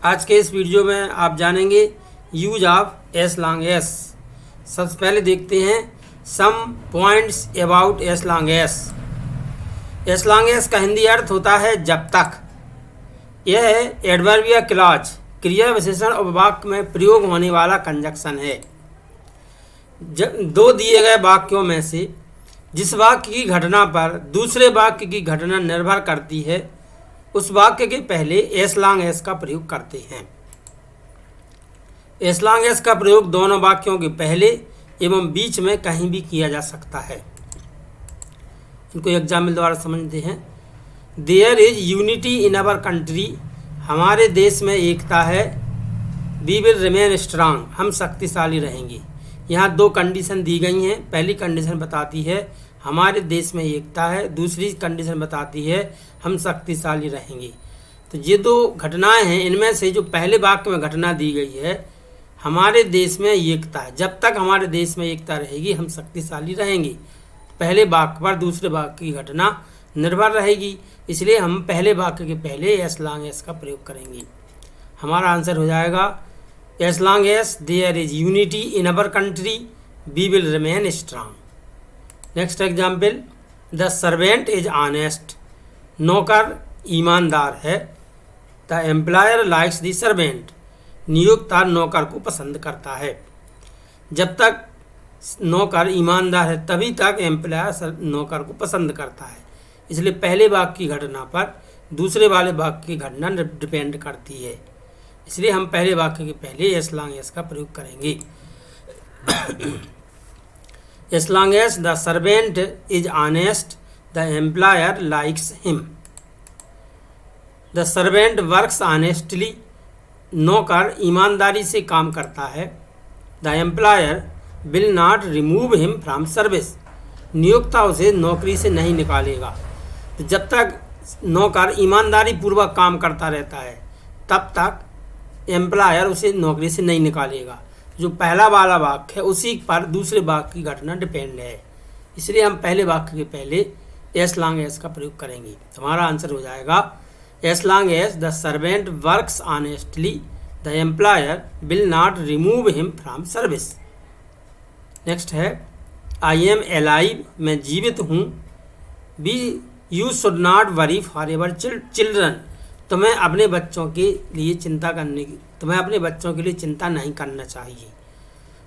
आज के इस वीडियो में आप जानेंगे use of as long as. सबसे पहले देखते हैं some points about as long as. As long as का हिंदी अर्थ होता है जब तक। यह एडवर्बिया क्लॉज क्रिया विशेषण और वाक्य में प्रयोग होने वाला कंजक्शन है। दो दिए गए वाक्यों में से जिस वाक्य की घटना पर दूसरे वाक्य की घटना निर्भर करती है उस वाक्य के पहले एस लॉन्ग एस का प्रयोग करते हैं। एस लॉन्ग एस का प्रयोग दोनों वाक्यों के पहले एवं बीच में कहीं भी किया जा सकता है। इनको एग्जाम्पल द्वारा समझते हैं। There is unity in our country, हमारे देश में एकता है। वी विल रिमेन स्ट्रांग, हम शक्तिशाली रहेंगे। यहाँ दो कंडीशन दी गई हैं। पहली कंडीशन बताती है हमारे देश में एकता है, दूसरी कंडीशन बताती है हम शक्तिशाली रहेंगे। तो ये दो घटनाएं हैं, इनमें से जो पहले वाक्य में घटना दी गई है हमारे देश में एकता है, जब तक हमारे देश में एकता रहेगी हम शक्तिशाली रहेंगे। पहले वाक्य पर दूसरे वाक्य की घटना निर्भर रहेगी, इसलिए हम पहले वाक्य के पहले एस लॉन्ग एस का प्रयोग करेंगे। हमारा आंसर हो जाएगा as long as there is unity in our country we will remain strong. Next example, the servant is honest, नौकर ईमानदार है। The employer likes the servant, नियोक्ता नौकर को पसंद करता है। जब तक नौकर ईमानदार है तभी तक एम्प्लॉयर नौकर को पसंद करता है। इसलिए पहले वाक्य की घटना पर दूसरे वाले वाक्य की घटना डिपेंड करती है, इसलिए हम पहले वाक्य के पहले एस लॉन्ग एस का प्रयोग करेंगे। S long as the servant is honest, the employer likes him. The servant works honestly, नौकर ईमानदारी से काम करता है। The employer will not remove him from service, नियोक्ता उसे नौकरी से नहीं निकालेगा। तो जब तक नौकर ईमानदारी पूर्वक काम करता रहता है तब तक एम्प्लॉयर उसे नौकरी से नहीं निकालेगा। जो पहला वाला वाक्य है उसी पर दूसरे वाक्य की घटना डिपेंड है, इसलिए हम पहले वाक्य के पहले एस लॉन्ग एस का प्रयोग करेंगे। हमारा आंसर हो जाएगा as long as the servant works honestly, the employer will not remove him from service. Next है आई एम एलाइव, मैं जीवित हूँ। Be you should not worry for ever children, तुम्हें अपने बच्चों के लिए चिंता नहीं करना चाहिए।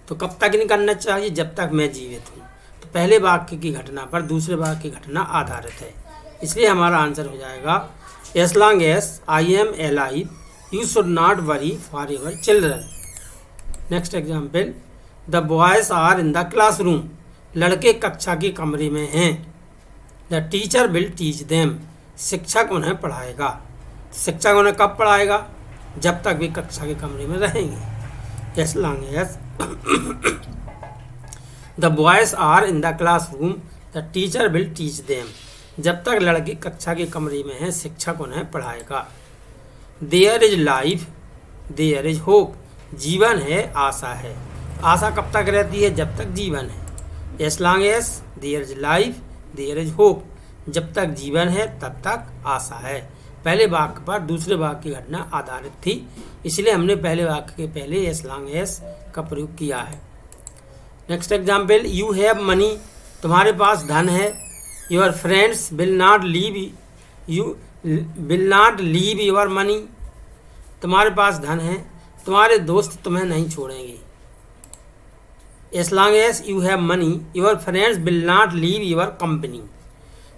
तो कब तक नहीं करना चाहिए? जब तक मैं जीवित हूँ। तो पहले वाक्य की घटना पर दूसरे वाक्य की घटना आधारित है, इसलिए हमारा आंसर हो जाएगा as long as I am alive you should not worry for ever children. Next example, the boys are in the classroom, लड़के कक्षा के कमरे में हैं। The teacher will teach them, शिक्षक उन्हें पढ़ाएगा। शिक्षक उन्हें कब पढ़ाएगा? जब तक वे कक्षा के कमरे में रहेंगे। As long as the boys are in the classroom, the teacher will teach them, जब तक लड़के कक्षा के कमरे में हैं शिक्षक उन्हें पढ़ाएगा। There is life, there is hope, जीवन है आशा है। आशा कब तक रहती है? जब तक जीवन है। As long as there is life there is hope, जब तक जीवन है तब तक आशा है। पहले वाक्य पर दूसरे वाक्य की घटना आधारित थी, इसलिए हमने पहले वाक्य के पहले एस लॉन्ग एस का प्रयोग किया है। Next example, you have money, तुम्हारे पास धन है। Your friends will not leave your money, तुम्हारे पास धन है, तुम्हारे दोस्त तुम्हें नहीं छोड़ेंगे। S long S U have money your friends will not leave your company,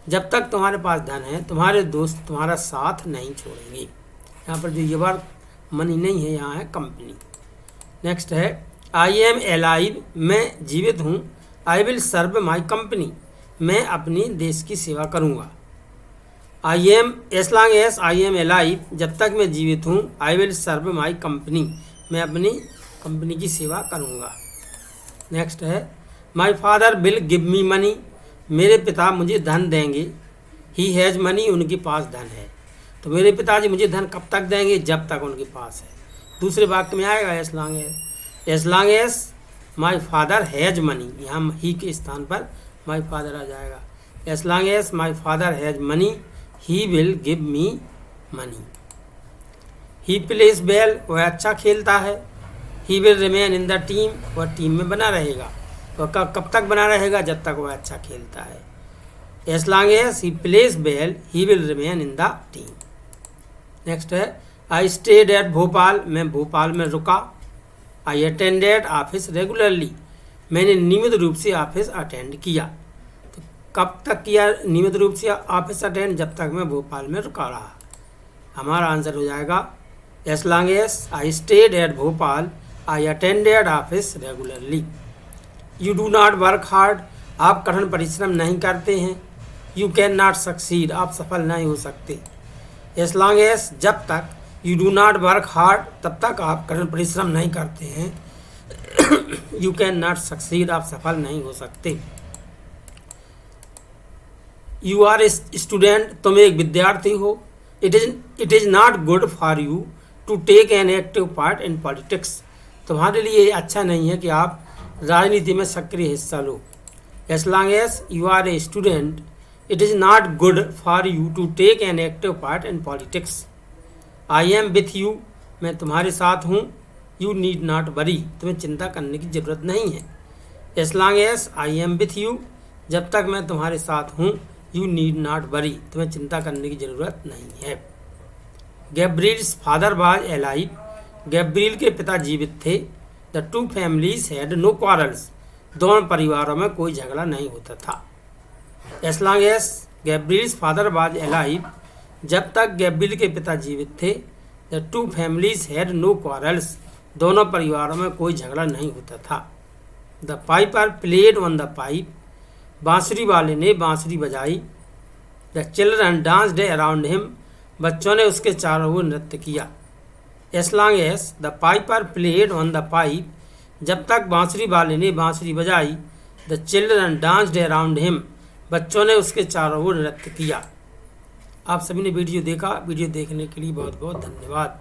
जब तक तुम्हारे पास धन है तुम्हारे दोस्त तुम्हारा साथ नहीं छोड़ेंगे। यहाँ पर जो योर मनी नहीं है, यहाँ है कंपनी। नेक्स्ट है आई एम एलाइव, मैं जीवित हूँ। I will serve my company, मैं अपनी देश की सेवा करूँगा। I am S long as I am alive, जब तक मैं जीवित हूँ। I will serve my company, मैं अपनी कंपनी की सेवा करूँगा। नेक्स्ट है my father will give me money, मेरे पिता मुझे धन देंगे। ही हैज़ मनी, उनके पास धन है। तो मेरे पिताजी मुझे धन कब तक देंगे? जब तक उनके पास है। दूसरे वाक्य में आएगा S long as, as long S my father has money, यहाँ ही के स्थान पर माई फादर आ जाएगा। As long S my father has money he will give me money. He plays well, वह अच्छा खेलता है। ही will remain in the team, वह टीम में बना रहेगा। वह कब तक बना रहेगा? जब तक वह अच्छा खेलता है। As long as he plays well he will remain in the team. Next है आई स्टेड एट भोपाल, मैं भोपाल में रुका। आई अटेंडेड ऑफिस रेगुलरली, मैंने नियमित रूप से ऑफिस अटेंड किया। तो कब तक किया नियमित रूप से ऑफिस अटेंड? जब तक मैं भोपाल में रुका रहा। हमारा आंसर हो जाएगा as long as I stayed at Bhopal I attended office regularly. You do not work hard, आप कठिन परिश्रम नहीं करते हैं। यू कैन नॉट सक्सीड, आप सफल नहीं हो सकते। एज लॉन्ग एज, जब तक, you do not work hard, तब तक आप कठिन परिश्रम नहीं करते हैं। यू कैन नॉट सक्सीड, आप सफल नहीं हो सकते। यू आर ए स्टूडेंट, तुम एक विद्यार्थी हो। It is not good for you to take an active part in politics, तुम्हारे लिए अच्छा नहीं है कि आप राजनीति में सक्रिय हिस्सा लो। As long as you are a student, it is not good for you to take an active part in politics. I am with you, मैं तुम्हारे साथ हूँ। यू नीड नॉट वरी, तुम्हें चिंता करने की ज़रूरत नहीं है। As long as I am with you, जब तक मैं तुम्हारे साथ हूँ। यू नीड नॉट वरी, तुम्हें चिंता करने की ज़रूरत नहीं है। Gabriel's father was alive, Gabriel के पिता जीवित थे। The two families had no quarrels, दोनों परिवारों में कोई झगड़ा नहीं होता था। As long as Gabriel's father was alive, जब तक गैब्रियल के पिता जीवित थे। The two families had no quarrels, दोनों परिवारों में कोई झगड़ा नहीं होता था। The piper played on the pipe, बांसुरी वाले ने बांसुरी बजाई। The children danced around him, बच्चों ने उसके चारों ओर नृत्य किया। As long as the piper played on the pipe, जब तक बांसुरी वाले ने बांसुरी बजाई। The children danced around him, बच्चों ने उसके चारों ओर नृत्य किया। आप सभी ने वीडियो देखा। वीडियो देखने के लिए बहुत बहुत धन्यवाद।